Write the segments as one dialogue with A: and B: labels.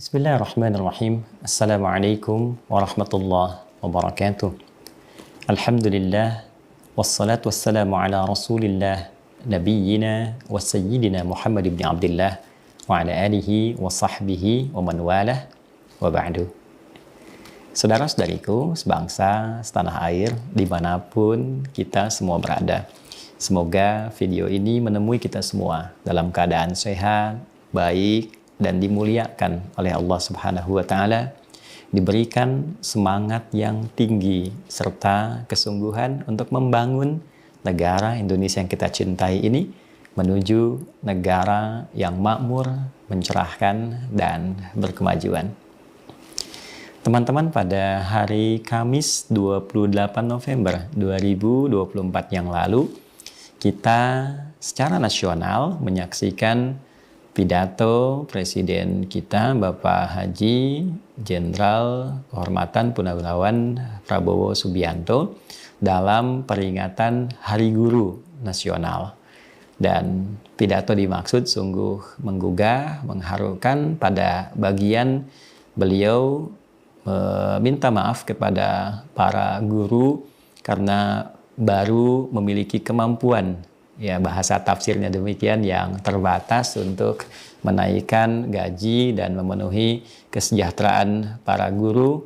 A: Bismillahirrahmanirrahim. Assalamualaikum warahmatullahi wabarakatuh. Alhamdulillah, wassalatu wassalamu ala rasulillah, nabiyyina wa sayyidina Muhammad ibn Abdullah, wa ala alihi wa sahbihi wa man walah, wa ba'du. Saudara-saudariku, sebangsa, setanah air, dimanapun kita semua berada. Semoga video ini menemui kita semua dalam keadaan sehat, baik, dan dimuliakan oleh Allah Subhanahu wa Ta'ala, diberikan semangat yang tinggi serta kesungguhan untuk membangun negara Indonesia yang kita cintai ini menuju negara yang makmur, mencerahkan, dan berkemajuan. Teman-teman, pada hari Kamis 28 November 2024 yang lalu, kita secara nasional menyaksikan pidato Presiden kita, Bapak Haji Jenderal Kehormatan Purnawirawan Prabowo Subianto dalam peringatan Hari Guru Nasional. Dan pidato dimaksud sungguh menggugah, mengharukan pada bagian beliau meminta maaf kepada para guru karena baru memiliki kemampuan, ya bahasa tafsirnya demikian, yang terbatas untuk menaikkan gaji dan memenuhi kesejahteraan para guru,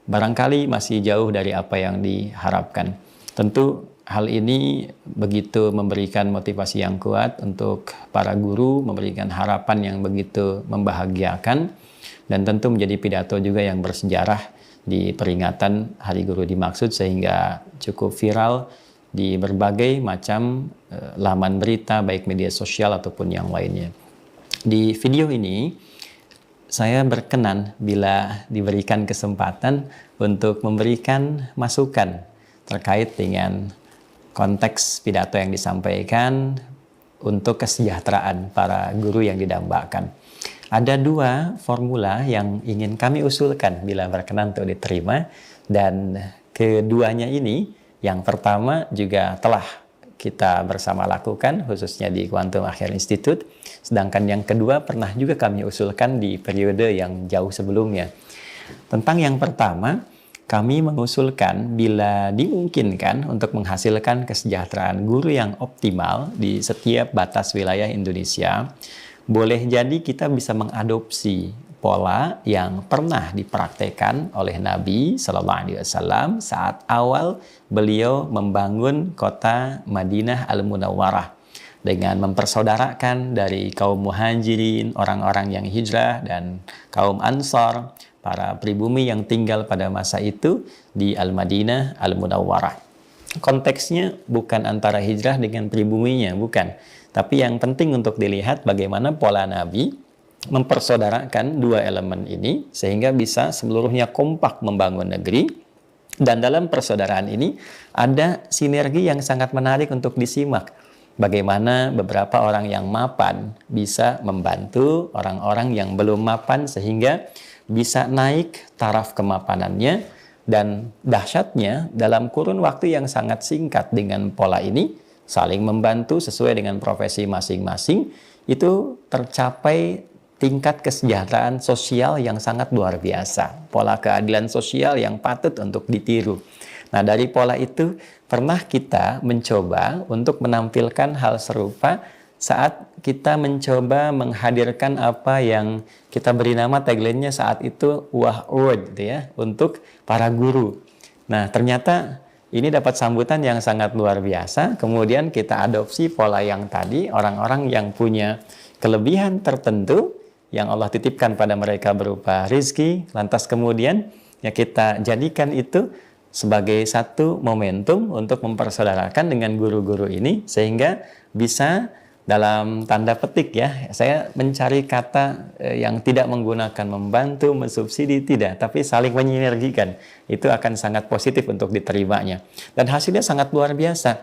A: barangkali masih jauh dari apa yang diharapkan. Tentu hal ini begitu memberikan motivasi yang kuat untuk para guru, memberikan harapan yang begitu membahagiakan, dan tentu menjadi pidato juga yang bersejarah di peringatan Hari Guru dimaksud, sehingga cukup viral di berbagai macam laman berita, baik media sosial ataupun yang lainnya. Di video ini, saya berkenan bila diberikan kesempatan untuk memberikan masukan terkait dengan konteks pidato yang disampaikan untuk kesejahteraan para guru yang didambakan. Ada dua formula yang ingin kami usulkan bila berkenan untuk diterima, dan keduanya ini, yang pertama juga telah kita bersama lakukan khususnya di Quantum Akhir Institute, sedangkan yang kedua pernah juga kami usulkan di periode yang jauh sebelumnya. Tentang yang pertama, kami mengusulkan bila dimungkinkan untuk menghasilkan kesejahteraan guru yang optimal di setiap batas wilayah Indonesia, boleh jadi kita bisa mengadopsi pola yang pernah dipraktekkan oleh Nabi Sallallahu Alaihi Wasallam saat awal beliau membangun kota Madinah Al-Munawwarah, dengan mempersaudarakan dari kaum muhajirin, orang-orang yang hijrah, dan kaum ansar, para pribumi yang tinggal pada masa itu di Al-Madinah Al-Munawwarah. Konteksnya bukan antara hijrah dengan pribuminya, bukan. Tapi yang penting untuk dilihat bagaimana pola Nabi mempersaudarakan dua elemen ini sehingga bisa seluruhnya kompak membangun negeri. Dan dalam persaudaraan ini ada sinergi yang sangat menarik untuk disimak. Bagaimana beberapa orang yang mapan bisa membantu orang-orang yang belum mapan sehingga bisa naik taraf kemapanannya. Dan dahsyatnya dalam kurun waktu yang sangat singkat dengan pola ini, saling membantu sesuai dengan profesi masing-masing, itu tercapai tingkat kesejahteraan sosial yang sangat luar biasa. Pola keadilan sosial yang patut untuk ditiru. Nah, dari pola itu pernah kita mencoba untuk menampilkan hal serupa saat kita mencoba menghadirkan apa yang kita beri nama tagline-nya saat itu Wah Award, gitu ya, untuk para guru. Nah, ternyata ini dapat sambutan yang sangat luar biasa. Kemudian kita adopsi pola yang tadi, orang-orang yang punya kelebihan tertentu yang Allah titipkan pada mereka berupa rizki, lantas kemudian ya kita jadikan itu sebagai satu momentum untuk mempersaudarakan dengan guru-guru ini, sehingga bisa dalam tanda petik, ya, saya mencari kata yang tidak menggunakan membantu, mensubsidi, tidak, tapi saling menyinergikan. Itu akan sangat positif untuk diterimanya. Dan hasilnya sangat luar biasa.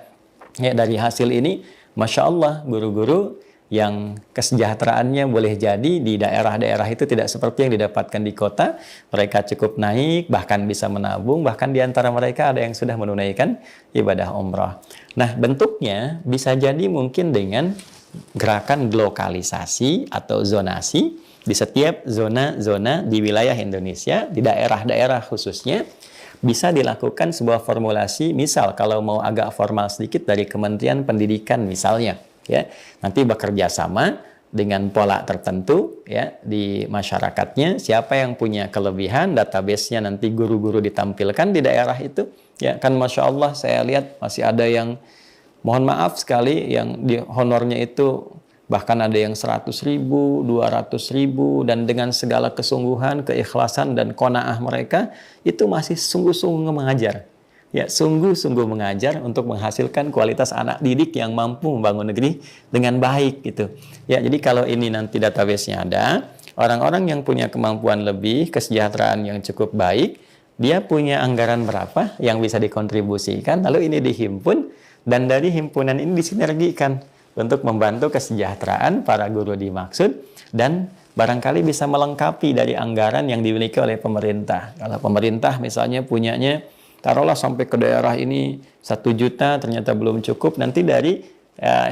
A: Ya, dari hasil ini, Masya Allah, guru-guru yang kesejahteraannya boleh jadi di daerah-daerah itu tidak seperti yang didapatkan di kota. Mereka cukup naik, bahkan bisa menabung, bahkan di antara mereka ada yang sudah menunaikan ibadah umrah. Nah, bentuknya bisa jadi mungkin dengan gerakan glokalisasi atau zonasi, di setiap zona-zona di wilayah Indonesia, di daerah-daerah khususnya, bisa dilakukan sebuah formulasi, misal kalau mau agak formal sedikit dari Kementerian Pendidikan misalnya, ya, nanti bekerja sama dengan pola tertentu ya di masyarakatnya, siapa yang punya kelebihan, database-nya nanti guru-guru ditampilkan di daerah itu, ya kan Masya Allah saya lihat masih ada yang mohon maaf sekali yang di honornya itu bahkan ada yang 100.000, 200.000, dan dengan segala kesungguhan, keikhlasan, dan qanaah mereka, itu masih sungguh-sungguh mengajar. Ya, sungguh-sungguh mengajar untuk menghasilkan kualitas anak didik yang mampu membangun negeri dengan baik gitu. Ya, jadi kalau ini nanti database-nya ada, orang-orang yang punya kemampuan lebih, kesejahteraan yang cukup baik, dia punya anggaran berapa yang bisa dikontribusikan, lalu ini dihimpun, dan dari himpunan ini disinergikan untuk membantu kesejahteraan para guru dimaksud, dan barangkali bisa melengkapi dari anggaran yang dimiliki oleh pemerintah. Kalau pemerintah misalnya punyanya, taruhlah sampai ke daerah ini 1 juta, ternyata belum cukup, nanti dari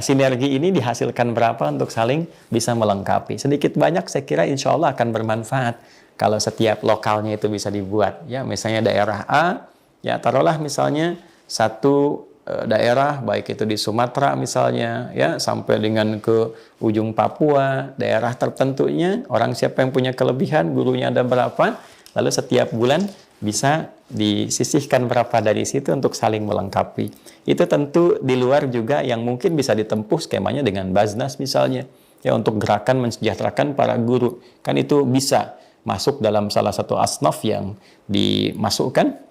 A: sinergi ini dihasilkan berapa untuk saling bisa melengkapi. Sedikit banyak saya kira insya Allah akan bermanfaat kalau setiap lokalnya itu bisa dibuat. Ya, misalnya daerah A, ya taruhlah misalnya satu daerah, baik itu di Sumatera misalnya, ya sampai dengan ke ujung Papua, daerah tertentunya, orang siapa yang punya kelebihan, gurunya ada berapa, lalu setiap bulan bisa disisihkan berapa dari situ untuk saling melengkapi. Itu tentu di luar juga yang mungkin bisa ditempuh skemanya dengan Baznas misalnya, ya untuk gerakan mensejahterakan para guru. Kan itu bisa masuk dalam salah satu asnaf yang dimasukkan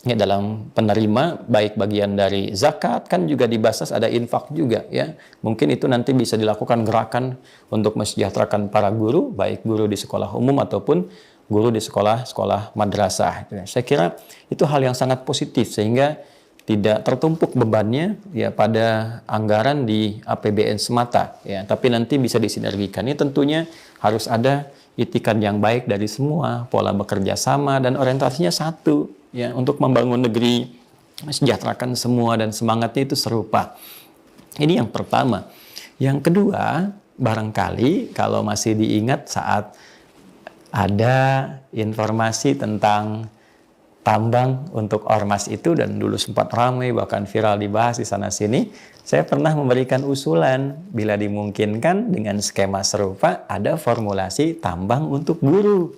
A: ya dalam penerima, baik bagian dari zakat, kan juga di Basnas ada infak juga ya. Mungkin itu nanti bisa dilakukan gerakan untuk mensejahterakan para guru, baik guru di sekolah umum ataupun guru di sekolah-sekolah madrasah. Saya kira itu hal yang sangat positif sehingga tidak tertumpuk bebannya ya pada anggaran di APBN semata ya, tapi nanti bisa disinergikan. Ini tentunya harus ada itikat yang baik dari semua, pola bekerja sama dan orientasinya satu ya untuk membangun negeri, mensejahterakan semua dan semangatnya itu serupa. Ini yang pertama. Yang kedua, barangkali kalau masih diingat saat ada informasi tentang tambang untuk ormas itu dan dulu sempat ramai bahkan viral dibahas di sana sini, saya pernah memberikan usulan bila dimungkinkan dengan skema serupa ada formulasi tambang untuk guru.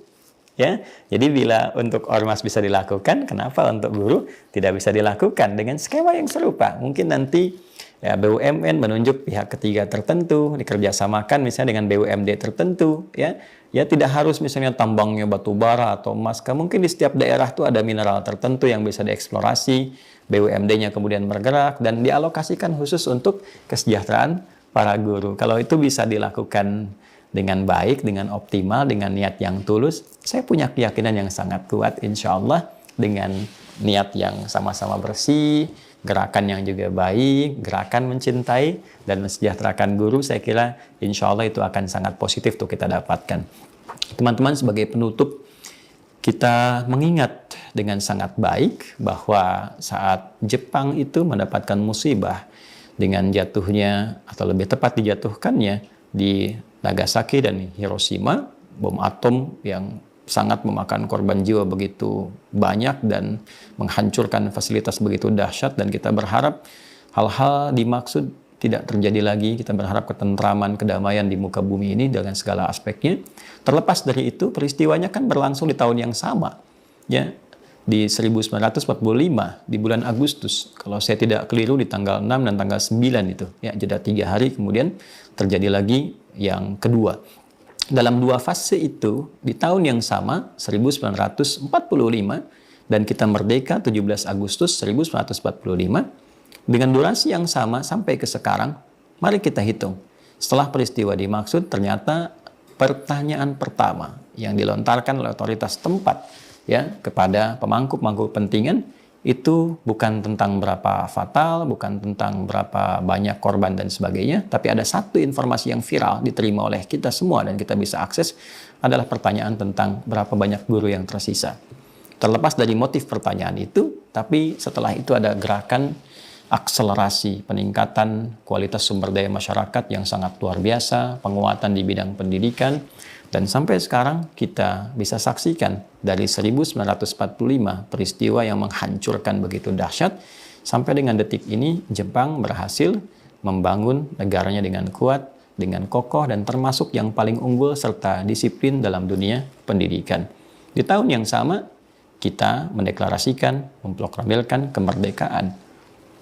A: Ya, jadi bila untuk ormas bisa dilakukan, kenapa untuk guru tidak bisa dilakukan dengan skema yang serupa? Mungkin nanti ya, BUMN menunjuk pihak ketiga tertentu, dikerjasamakan misalnya dengan BUMD tertentu, ya tidak harus misalnya tambangnya batu bara atau emas. Mungkin di setiap daerah itu ada mineral tertentu yang bisa dieksplorasi, BUMD-nya kemudian bergerak dan dialokasikan khusus untuk kesejahteraan para guru. Kalau itu bisa dilakukan dengan baik, dengan optimal, dengan niat yang tulus, saya punya keyakinan yang sangat kuat insya Allah dengan niat yang sama-sama bersih, gerakan yang juga baik, gerakan mencintai dan mensejahterakan guru, saya kira insya Allah itu akan sangat positif untuk kita dapatkan. Teman-teman, sebagai penutup, kita mengingat dengan sangat baik bahwa saat Jepang itu mendapatkan musibah dengan jatuhnya, atau lebih tepat dijatuhkannya di Nagasaki dan Hiroshima, bom atom yang sangat memakan korban jiwa begitu banyak dan menghancurkan fasilitas begitu dahsyat, dan kita berharap hal-hal dimaksud tidak terjadi lagi. Kita berharap ketentraman, kedamaian di muka bumi ini dengan segala aspeknya. Terlepas dari itu, peristiwanya kan berlangsung di tahun yang sama, ya, di 1945 di bulan Agustus. Kalau saya tidak keliru di tanggal 6 dan tanggal 9 itu, ya, jeda 3 hari kemudian terjadi lagi yang kedua. Dalam dua fase itu, di tahun yang sama, 1945, dan kita merdeka 17 Agustus 1945, dengan durasi yang sama sampai ke sekarang, mari kita hitung. Setelah peristiwa dimaksud, ternyata pertanyaan pertama yang dilontarkan oleh otoritas tempat ya kepada pemangku-pemangku kepentingan itu bukan tentang berapa fatal, bukan tentang berapa banyak korban dan sebagainya, tapi ada satu informasi yang viral diterima oleh kita semua dan kita bisa akses, adalah pertanyaan tentang berapa banyak guru yang tersisa. Terlepas dari motif pertanyaan itu, tapi setelah itu ada gerakan akselerasi peningkatan kualitas sumber daya masyarakat yang sangat luar biasa, penguatan di bidang pendidikan, dan sampai sekarang kita bisa saksikan dari 1945 peristiwa yang menghancurkan begitu dahsyat, sampai dengan detik ini Jepang berhasil membangun negaranya dengan kuat, dengan kokoh, dan termasuk yang paling unggul serta disiplin dalam dunia pendidikan. Di tahun yang sama, kita mendeklarasikan, memproklamirkan kemerdekaan.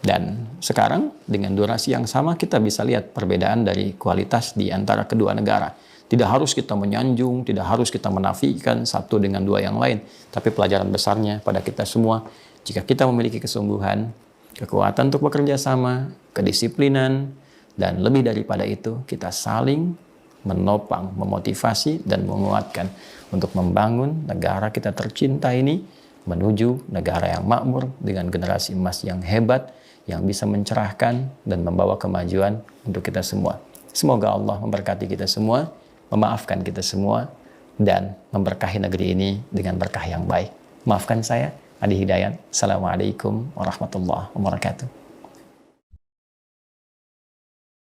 A: Dan sekarang dengan durasi yang sama kita bisa lihat perbedaan dari kualitas di antara kedua negara. Tidak harus kita menyanjung, tidak harus kita menafikan satu dengan dua yang lain. Tapi pelajaran besarnya pada kita semua, jika kita memiliki kesungguhan, kekuatan untuk bekerja sama, kedisiplinan, dan lebih daripada itu, kita saling menopang, memotivasi, dan menguatkan untuk membangun negara kita tercinta ini menuju negara yang makmur dengan generasi emas yang hebat, yang bisa mencerahkan dan membawa kemajuan untuk kita semua. Semoga Allah memberkati kita semua, memaafkan kita semua, dan memberkahi negeri ini dengan berkah yang baik. Maafkan saya, Adi Hidayat. Assalamualaikum warahmatullahi wabarakatuh.